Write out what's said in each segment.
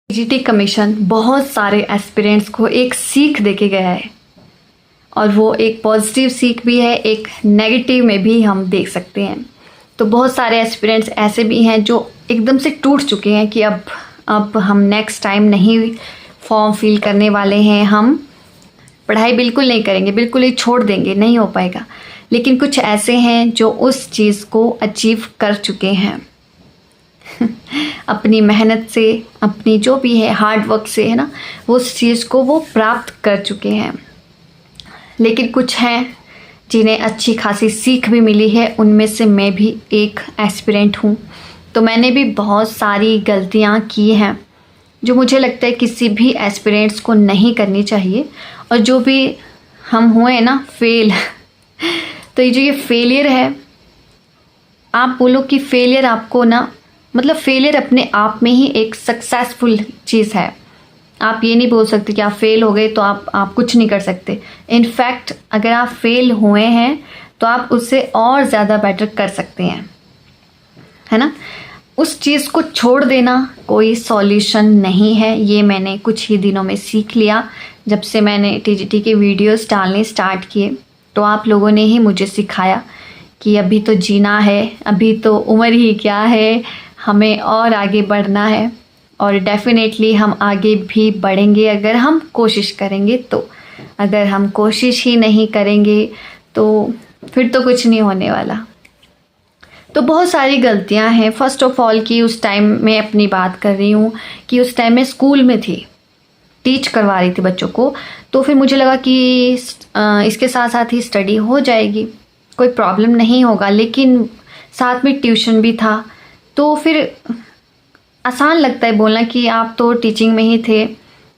TGT commission बहुत सारे aspirants को एक सीख देके गया है और वो एक पॉजिटिव सीख भी है, एक नेगेटिव में भी हम देख सकते हैं। तो बहुत सारे एस्पिरेंट्स ऐसे भी हैं जो एकदम से टूट चुके हैं कि अब हम नेक्स्ट टाइम नहीं फॉर्म फिल करने वाले हैं, हम पढ़ाई बिल्कुल नहीं करेंगे, बिल्कुल ही छोड़ देंगे, नहीं हो पाएगा। लेकिन कुछ ऐसे हैं जो उस चीज़ को अचीव कर चुके हैं अपनी मेहनत से, अपनी जो भी है हार्ड वर्क से, है ना, वो उस चीज़ को वो प्राप्त कर चुके हैं। लेकिन कुछ हैं जिन्हें अच्छी खासी सीख भी मिली है, उनमें से मैं भी एक एस्पिरेंट हूँ। तो मैंने भी बहुत सारी गलतियाँ की हैं जो मुझे लगता है किसी भी एस्पिरेंट्स को नहीं करनी चाहिए। और जो भी हम हुए ना फेल तो ये जो ये फेलियर है, आप बोलो कि फेलियर आपको ना, मतलब फेलियर अपने आप में ही एक सक्सेसफुल चीज़ है। आप ये नहीं बोल सकते कि आप फेल हो गए तो आप कुछ नहीं कर सकते। इनफैक्ट अगर आप फेल हुए हैं तो आप उससे और ज़्यादा बेटर कर सकते हैं, है ना। उस चीज़ को छोड़ देना कोई सॉल्यूशन नहीं है, ये मैंने कुछ ही दिनों में सीख लिया। जब से मैंने टीजीटी के वीडियोस डालने स्टार्ट किए तो आप लोगों ने ही मुझे सिखाया कि अभी तो जीना है, अभी तो उम्र ही क्या है, हमें और आगे बढ़ना है। और डेफिनेटली हम आगे भी बढ़ेंगे अगर हम कोशिश करेंगे। तो अगर हम कोशिश ही नहीं करेंगे तो फिर तो कुछ नहीं होने वाला। तो बहुत सारी गलतियां हैं। फर्स्ट ऑफ ऑल कि उस टाइम मैं अपनी बात कर रही हूँ कि उस टाइम मैं स्कूल में थी, टीच करवा रही थी बच्चों को। तो फिर मुझे लगा कि इसके साथ साथ ही स्टडी हो जाएगी, कोई प्रॉब्लम नहीं होगा। लेकिन साथ में ट्यूशन भी था, तो फिर आसान लगता है बोलना कि आप तो टीचिंग में ही थे,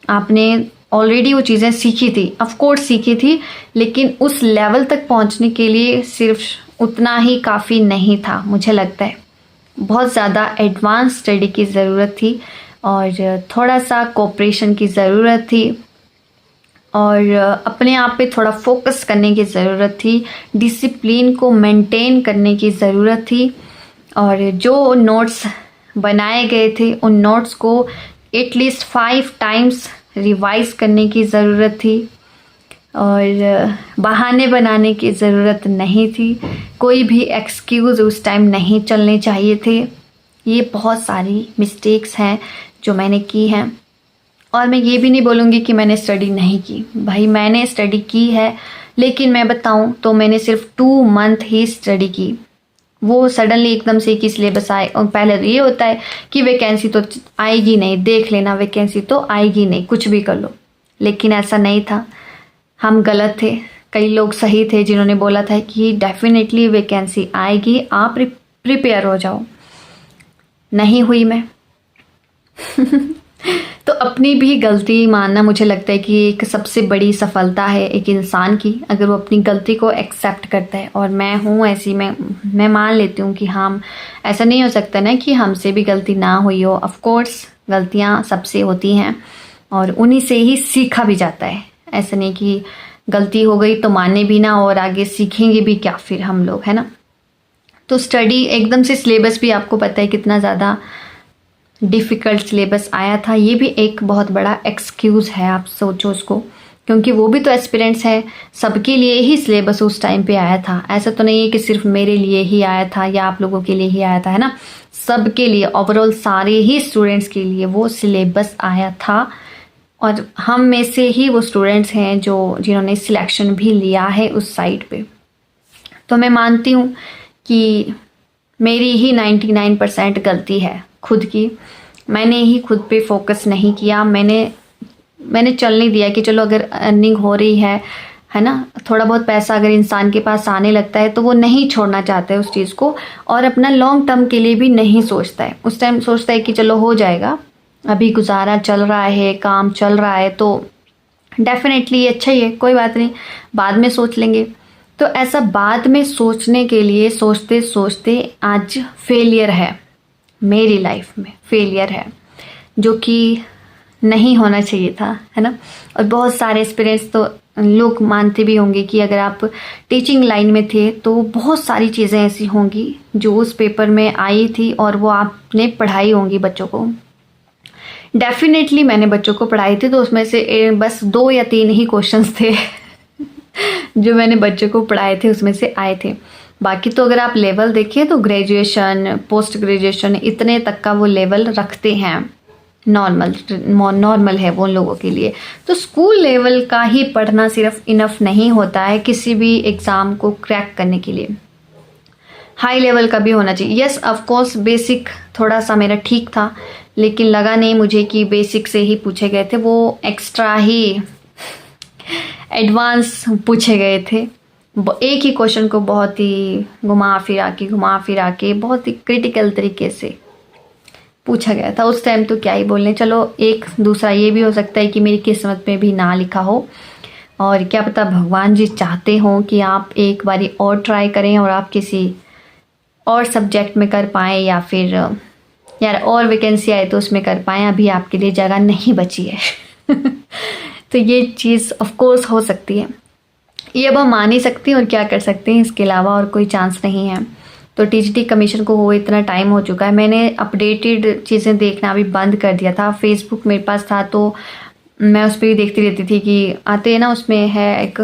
आपने ऑलरेडी वो चीज़ें सीखी थी, ऑफ कोर्स सीखी थी, लेकिन उस लेवल तक पहुंचने के लिए सिर्फ उतना ही काफ़ी नहीं था। मुझे लगता है बहुत ज़्यादा एडवांस स्टडी की ज़रूरत थी और थोड़ा सा कोऑपरेशन की ज़रूरत थी और अपने आप पे थोड़ा फोकस करने की ज़रूरत थी, डिसिप्लिन को मेंटेन करने की ज़रूरत थी। और जो नोट्स बनाए गए थे उन नोट्स को एटलीस्ट 5 टाइम्स रिवाइज करने की ज़रूरत थी और बहाने बनाने की ज़रूरत नहीं थी। कोई भी एक्सक्यूज़ उस टाइम नहीं चलने चाहिए थे। ये बहुत सारी मिस्टेक्स हैं जो मैंने की हैं। और मैं ये भी नहीं बोलूँगी कि मैंने स्टडी नहीं की, भाई मैंने स्टडी की है। लेकिन मैं बताऊँ तो मैंने सिर्फ 2 मंथ ही स्टडी की। वो सडनली एकदम से कि सिलेबस आए, और पहले तो ये होता है कि वैकेंसी तो आएगी नहीं, देख लेना वैकेंसी तो आएगी नहीं, कुछ भी कर लो। लेकिन ऐसा नहीं था, हम गलत थे। कई लोग सही थे जिन्होंने बोला था कि डेफिनेटली वैकेंसी आएगी, आप प्रिपेयर हो जाओ। नहीं हुई मैं तो अपनी भी गलती मानना मुझे लगता है कि एक सबसे बड़ी सफलता है एक इंसान की, अगर वो अपनी गलती को एक्सेप्ट करता है। और मैं हूँ ऐसी, मैं मान लेती हूँ कि हम ऐसा नहीं हो सकता ना कि हमसे भी गलती ना हुई हो। ऑफ कोर्स गलतियाँ सबसे होती हैं और उन्हीं से ही सीखा भी जाता है। ऐसा नहीं कि गलती हो गई तो माने भी ना और आगे सीखेंगे भी क्या फिर हम लोग, है ना। तो स्टडी एकदम से सिलेबस भी आपको पता है कितना ज़्यादा डिफ़िकल्ट सिलेबस आया था, ये भी एक बहुत बड़ा एक्सक्यूज़ है, आप सोचो उसको। क्योंकि वो भी तो एस्पिरेंट्स है, सबके लिए ही सिलेबस उस टाइम पे आया था। ऐसा तो नहीं है कि सिर्फ मेरे लिए ही आया था या आप लोगों के लिए ही आया था, है ना। सबके लिए, ओवरऑल सारे ही स्टूडेंट्स के लिए वो सिलेबस आया था। और हम में से ही वो स्टूडेंट्स हैं जिन्होंने सिलेक्शन भी लिया है उस साइट पे। तो मैं मानती हूँ कि मेरी ही 99% गलती है खुद की। मैंने ही खुद पे फोकस नहीं किया, मैंने चल नहीं दिया कि चलो अगर अर्निंग हो रही है ना, थोड़ा बहुत पैसा अगर इंसान के पास आने लगता है तो वो नहीं छोड़ना चाहता है उस चीज़ को और अपना लॉन्ग टर्म के लिए भी नहीं सोचता है। उस टाइम सोचता है कि चलो हो जाएगा, अभी गुजारा चल रहा है, काम चल रहा है तो डेफिनेटली अच्छा ही है, कोई बात नहीं, बाद में सोच लेंगे। तो ऐसा बाद में सोचने के लिए सोचते सोचते आज फेलियर है, मेरी लाइफ में फेलियर है, जो कि नहीं होना चाहिए था, है ना। और बहुत सारे एक्सपीरियंस तो लोग मानते भी होंगे कि अगर आप टीचिंग लाइन में थे तो बहुत सारी चीज़ें ऐसी होंगी जो उस पेपर में आई थी और वो आपने पढ़ाई होंगी बच्चों को। डेफिनेटली मैंने बच्चों को पढ़ाई थी, तो उसमें से बस 2 या 3 ही क्वेश्चंस थे जो मैंने बच्चों को पढ़ाए थे उसमें से आए थे। बाकी तो अगर आप लेवल देखिए तो ग्रेजुएशन, पोस्ट ग्रेजुएशन इतने तक का वो लेवल रखते हैं, नॉर्मल है वो लोगों के लिए। तो स्कूल लेवल का ही पढ़ना सिर्फ इनफ नहीं होता है किसी भी एग्ज़ाम को क्रैक करने के लिए, हाई लेवल का भी होना चाहिए। यस ऑफ कोर्स बेसिक थोड़ा सा मेरा ठीक था, लेकिन लगा नहीं मुझे कि बेसिक से ही पूछे गए थे, वो एक्स्ट्रा ही एडवांस पूछे गए थे। एक ही क्वेश्चन को बहुत ही घुमा फिरा के बहुत ही क्रिटिकल तरीके से पूछा गया था उस टाइम। तो क्या ही बोलने, चलो एक दूसरा ये भी हो सकता है कि मेरी किस्मत में भी ना लिखा हो, और क्या पता भगवान जी चाहते हों कि आप एक बारी और ट्राई करें और आप किसी और सब्जेक्ट में कर पाएँ, या फिर यार और वैकेंसी आए तो उसमें कर पाएँ, अभी आपके लिए जगह नहीं बची है तो ये चीज़ ऑफ कोर्स हो सकती है, ये अब हम मान ही सकते हैं और क्या कर सकते हैं, इसके अलावा और कोई चांस नहीं है। तो टीजीटी कमीशन को हुए इतना टाइम हो चुका है, मैंने अपडेटेड चीज़ें देखना भी बंद कर दिया था। फेसबुक मेरे पास था तो मैं उस पर भी देखती रहती थी कि आते हैं ना, उसमें है एक,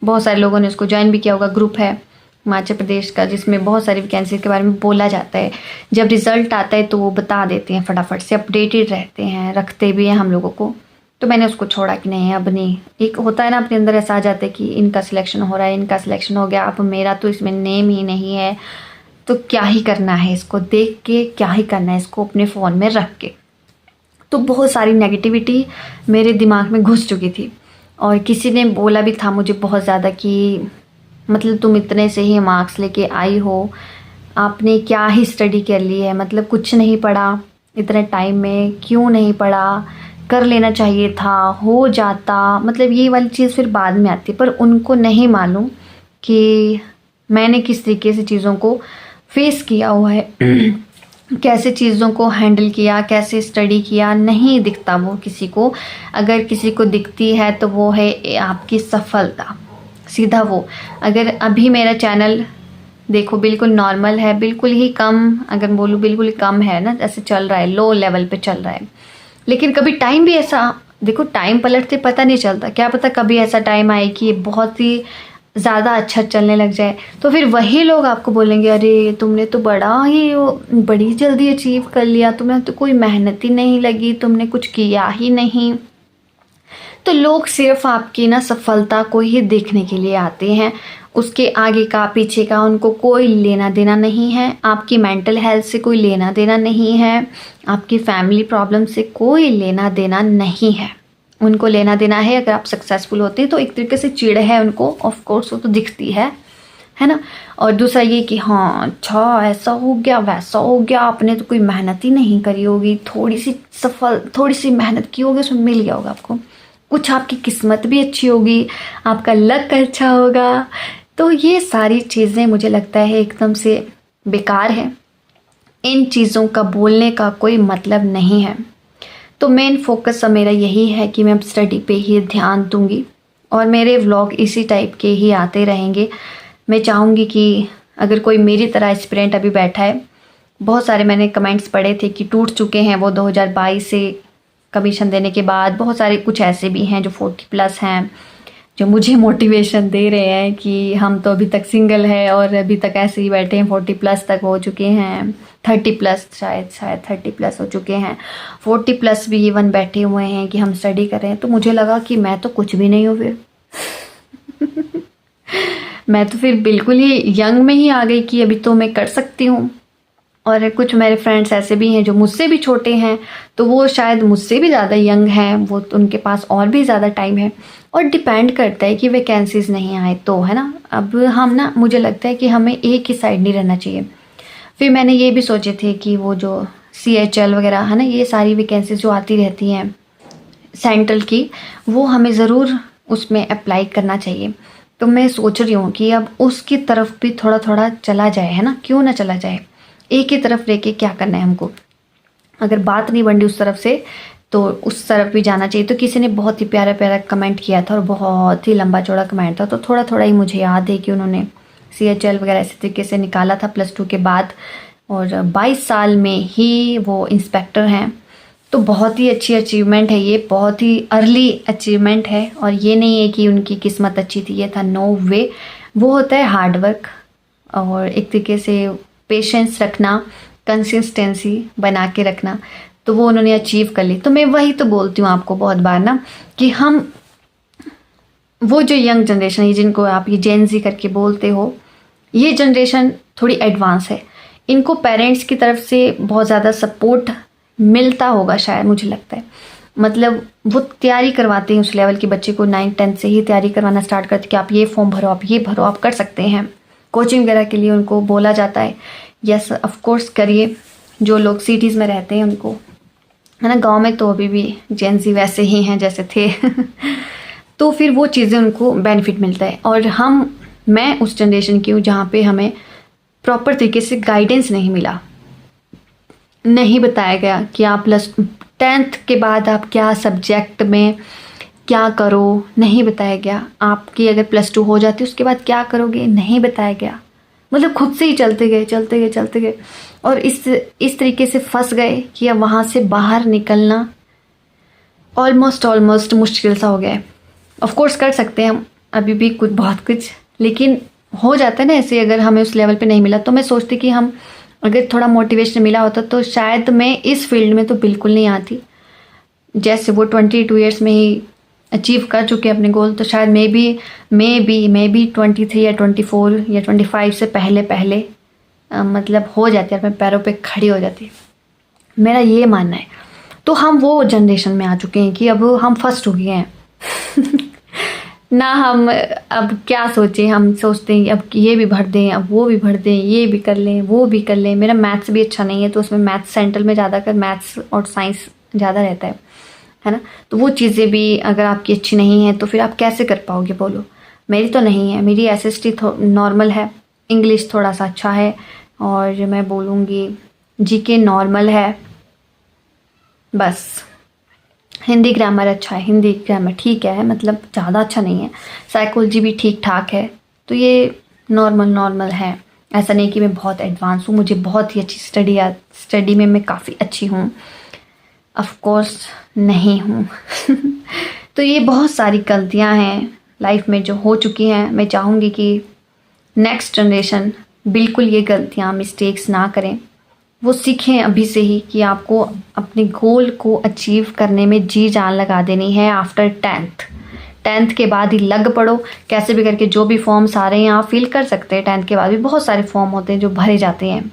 बहुत सारे लोगों ने उसको ज्वाइन भी किया होगा, ग्रुप है हिमाचल प्रदेश का जिसमें बहुत सारी वैकेंसी के बारे में बोला जाता है। जब रिज़ल्ट आता है तो वो बता देते हैं, फटाफट से अपडेटेड रहते हैं, रखते भी हैं हम लोगों को। तो मैंने उसको छोड़ा कि नहीं अब नहीं, एक होता है ना अपने अंदर ऐसा आ जाता है कि इनका सिलेक्शन हो रहा है, इनका सिलेक्शन हो गया, अब मेरा तो इसमें नेम ही नहीं है, तो क्या ही करना है इसको देख के, क्या ही करना है इसको अपने फ़ोन में रख के। तो बहुत सारी नेगेटिविटी मेरे दिमाग में घुस चुकी थी, और किसी ने बोला भी था मुझे बहुत ज़्यादा कि मतलब तुम इतने से ही मार्क्स लेके आई हो, आपने क्या ही स्टडी कर ली है, मतलब कुछ नहीं पढ़ा इतने टाइम में, क्यों नहीं पढ़ा, कर लेना चाहिए था, हो जाता। मतलब ये वाली चीज़ फिर बाद में आती है, पर उनको नहीं मालूम कि मैंने किस तरीके से चीज़ों को फेस किया हुआ है कैसे चीज़ों को हैंडल किया, कैसे स्टडी किया, नहीं दिखता वो किसी को। अगर किसी को दिखती है तो वो है आपकी सफलता, सीधा वो। अगर अभी मेरा चैनल देखो बिल्कुल नॉर्मल है, बिल्कुल ही कम, अगर बोलूँ बिल्कुल ही कम है ना, ऐसे चल रहा है, लो लेवल पे चल रहा है, लेकिन कभी टाइम भी ऐसा, देखो टाइम पलटते पता नहीं चलता, क्या पता कभी ऐसा टाइम आए कि बहुत ही ज़्यादा अच्छा चलने लग जाए, तो फिर वही लोग आपको बोलेंगे अरे तुमने तो बड़ी जल्दी अचीव कर लिया, तुम्हें तो कोई मेहनत ही नहीं लगी, तुमने कुछ किया ही नहीं। तो लोग सिर्फ आपकी ना सफलता को ही देखने के लिए आते हैं, उसके आगे का पीछे का उनको कोई लेना देना नहीं है, आपकी मेंटल हेल्थ से कोई लेना देना नहीं है, आपकी फैमिली प्रॉब्लम से कोई लेना देना नहीं है। उनको लेना देना है अगर आप सक्सेसफुल होते हैं तो एक तरीके से चिढ़ है उनको, ऑफ कोर्स वो तो दिखती है ना। और दूसरा ये कि हाँ अच्छा ऐसा हो गया वैसा हो गया, आपने तो कोई मेहनत ही नहीं करी होगी, थोड़ी सी मेहनत की होगी, उसमें मिल गया होगा आपको कुछ, आपकी किस्मत भी अच्छी होगी, आपका लक अच्छा होगा। तो ये सारी चीज़ें मुझे लगता है एकदम से बेकार है, इन चीज़ों का बोलने का कोई मतलब नहीं है। तो मेन फोकस अब मेरा यही है कि मैं अब स्टडी पे ही ध्यान दूंगी, और मेरे व्लॉग इसी टाइप के ही आते रहेंगे। मैं चाहूँगी कि अगर कोई मेरी तरह एस्पिरेंट अभी बैठा है, बहुत सारे मैंने कमेंट्स पढ़े थे कि टूट चुके हैं वो 2022 से कमीशन देने के बाद, बहुत सारे कुछ ऐसे भी हैं जो 40+ हैं, जो मुझे मोटिवेशन दे रहे हैं कि हम तो अभी तक सिंगल है और अभी तक ऐसे ही बैठे हैं, 40+ तक हो चुके हैं, 30+ शायद 30+ हो चुके हैं, 40+ भी इवन बैठे हुए हैं कि हम स्टडी कर रहे हैं। तो मुझे लगा कि मैं तो कुछ भी नहीं हूँ फिर मैं तो फिर बिल्कुल ही यंग में ही आ गई कि अभी तो मैं कर सकती हूँ। और कुछ मेरे फ्रेंड्स ऐसे भी हैं जो मुझसे भी छोटे हैं, तो वो शायद मुझसे भी ज़्यादा यंग हैं, वो उनके पास और भी ज़्यादा टाइम है। और डिपेंड करता है कि वैकेंसीज़ नहीं आए तो, है ना। अब हम ना, मुझे लगता है कि हमें एक ही साइड नहीं रहना चाहिए। फिर मैंने ये भी सोचे थे कि वो जो CHL वगैरह है ना, ये सारी वैकेंसीज जो आती रहती हैं सेंट्रल की, वो हमें ज़रूर उसमें अप्लाई करना चाहिए। तो मैं सोच रही हूँ कि अब उसकी तरफ भी थोड़ा थोड़ा चला जाए, है ना, क्यों ना चला जाए। एक ही तरफ लेके क्या करना है हमको, अगर बात नहीं बन रही उस तरफ से तो उस तरफ भी जाना चाहिए। तो किसी ने बहुत ही प्यारा प्यारा कमेंट किया था, और बहुत ही लंबा चौड़ा कमेंट था, तो थोड़ा थोड़ा ही मुझे याद है कि उन्होंने CHL वगैरह इसी तरीके से निकाला था +2 के बाद, और 22 साल में ही वो इंस्पेक्टर हैं। तो बहुत ही अच्छी अचीवमेंट है ये, बहुत ही अर्ली अचीवमेंट है। और ये नहीं है कि उनकी किस्मत अच्छी थी, ये था, नो वे। वो होता है हार्ड वर्क और एक तरीके से पेशेंस रखना, कंसिस्टेंसी बना के रखना। तो वो उन्होंने अचीव कर ली। तो मैं वही तो बोलती हूँ आपको बहुत बार ना कि हम वो जो यंग जनरेशन है जिनको आप ये जेन ज़ी करके बोलते हो, ये जनरेशन थोड़ी एडवांस है। इनको पेरेंट्स की तरफ से बहुत ज़्यादा सपोर्ट मिलता होगा शायद, मुझे लगता है। मतलब वो तैयारी करवाते हैं उस लेवल के बच्चे को, 9-10 से ही तैयारी करवाना स्टार्ट करते कि आप ये फॉर्म भरो, आप ये भरो, आप कर सकते हैं। कोचिंग वगैरह के लिए उनको बोला जाता है, यस ऑफ कोर्स करिए। जो लोग सिटीज़ में रहते हैं उनको, है ना, गांव में तो अभी भी जेन ज़ी वैसे ही हैं जैसे थे तो फिर वो चीज़ें उनको बेनिफिट मिलता है। और मैं उस जनरेशन की हूँ जहाँ पे हमें प्रॉपर तरीके से गाइडेंस नहीं मिला, नहीं बताया गया कि आप +10th के बाद आप क्या सब्जेक्ट में क्या करो, नहीं बताया गया। आपकी अगर +2 हो जाती उसके बाद क्या करोगे, नहीं बताया गया। मतलब खुद से ही चलते गए और इस तरीके से फंस गए कि अब वहाँ से बाहर निकलना ऑलमोस्ट मुश्किल सा हो गया है। ऑफ कोर्स कर सकते हैं हम अभी भी बहुत कुछ, लेकिन हो जाता है ना ऐसे। अगर हमें उस लेवल पे नहीं मिला तो मैं सोचती कि हम अगर थोड़ा मोटिवेशन मिला होता तो शायद मैं इस फील्ड में तो बिल्कुल नहीं आती। जैसे वो 22 ईयर्स में ही अचीव कर चुके अपने गोल, तो शायद मे बी 23 या 24 या 25 से पहले मतलब हो जाती है, अपने पैरों पे खड़ी हो जाती है, मेरा ये मानना है। तो हम वो जनरेशन में आ चुके हैं कि अब हम फर्स्ट हो गए हैं ना हम अब क्या सोचें, हम सोचते हैं अब ये भी भर दें, अब वो भी भर दें, ये भी कर लें, वो भी कर लें। मेरा मैथ्स भी अच्छा नहीं है तो उसमें मैथ्स सेंट्रल में ज़्यादातर मैथ्स और साइंस ज़्यादा रहता है ना। तो वो चीज़ें भी अगर आपकी अच्छी नहीं है तो फिर आप कैसे कर पाओगे, बोलो। मेरी तो नहीं है, मेरी SST नॉर्मल है, इंग्लिश थोड़ा सा अच्छा है, और मैं बोलूँगी GK नॉर्मल है, बस। हिंदी ग्रामर अच्छा है, हिंदी ग्रामर ठीक है, मतलब ज़्यादा अच्छा नहीं है। साइकोलॉजी भी ठीक ठाक है। तो ये नॉर्मल है, ऐसा नहीं कि मैं बहुत एडवांस हूँ। मुझे बहुत ही अच्छी स्टडी में मैं काफ़ी अच्छी हूँ, ऑफ कोर्स नहीं हूँ तो ये बहुत सारी गलतियाँ हैं लाइफ में जो हो चुकी हैं। मैं चाहूँगी कि नेक्स्ट जनरेशन बिल्कुल ये गलतियाँ, मिस्टेक्स ना करें। वो सीखें अभी से ही कि आपको अपने गोल को अचीव करने में जी जान लगा देनी है। आफ्टर 10th के बाद ही लग पड़ो, कैसे भी करके। जो भी फॉर्म्स आ रहे हैं आप फिल कर सकते हैं। 10th के बाद भी बहुत सारे फॉर्म होते हैं जो भरे जाते हैं।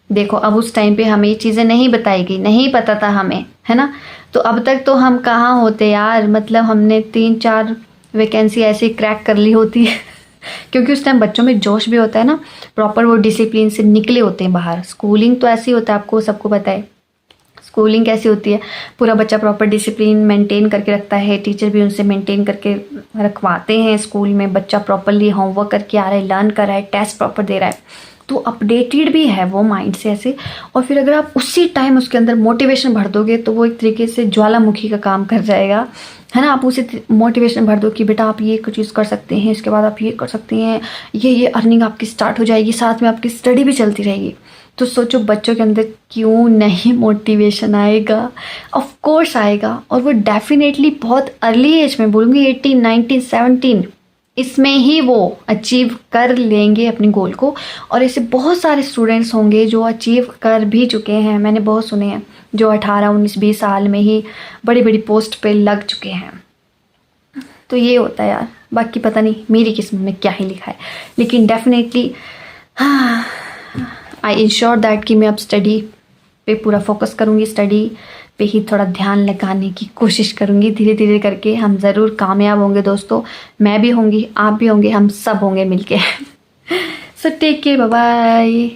देखो अब उस टाइम पे हमें ये चीज़ें नहीं बताई गई, नहीं पता था हमें, है ना। तो अब तक तो हम कहाँ होते यार, मतलब हमने 3-4 वैकेंसी ऐसे क्रैक कर ली होती है क्योंकि उस टाइम बच्चों में जोश भी होता है ना, प्रॉपर वो डिसिप्लिन से निकले होते हैं बाहर। स्कूलिंग तो ऐसी होता है, आपको सबको पता है स्कूलिंग कैसी होती है। पूरा बच्चा प्रॉपर डिसिप्लिन मेंटेन करके रखता है, टीचर भी उनसे मेंटेन करके रखवाते हैं। स्कूल में बच्चा प्रॉपरली होमवर्क करके आ रहा है, लर्न कर रहा है, टेस्ट प्रॉपर दे रहा है, तो अपडेटेड भी है वो माइंड से ऐसे। और फिर अगर आप उसी टाइम उसके अंदर मोटिवेशन भर दोगे तो वो एक तरीके से ज्वालामुखी का काम कर जाएगा, है ना। आप उसे मोटिवेशन भर दो कि बेटा आप ये चीज़ कर सकते हैं, इसके बाद आप ये कर सकते हैं, ये अर्निंग आपकी स्टार्ट हो जाएगी, साथ में आपकी स्टडी भी चलती रहेगी। तो सोचो बच्चों के अंदर क्यों नहीं मोटिवेशन आएगा। ऑफ कोर्स आएगा, और वो डेफिनेटली बहुत अर्ली एज में, बोलूँगी 18, 19, 17 इसमें ही वो अचीव कर लेंगे अपने गोल को। और ऐसे बहुत सारे स्टूडेंट्स होंगे जो अचीव कर भी चुके हैं, मैंने बहुत सुने हैं, जो 18, 19, 20 साल में ही बड़ी बड़ी पोस्ट पे लग चुके हैं। तो ये होता है यार, बाकी पता नहीं मेरी किस्मत में क्या ही लिखा है। लेकिन डेफिनेटली आई इंश्योर दैट कि मैं अब स्टडी पे पूरा फोकस करूँगी, स्टडी पे ही थोड़ा ध्यान लगाने की कोशिश करूँगी। धीरे धीरे करके हम ज़रूर कामयाब होंगे दोस्तों। मैं भी होंगी, आप भी होंगे, हम सब होंगे मिलके so take care, bye bye.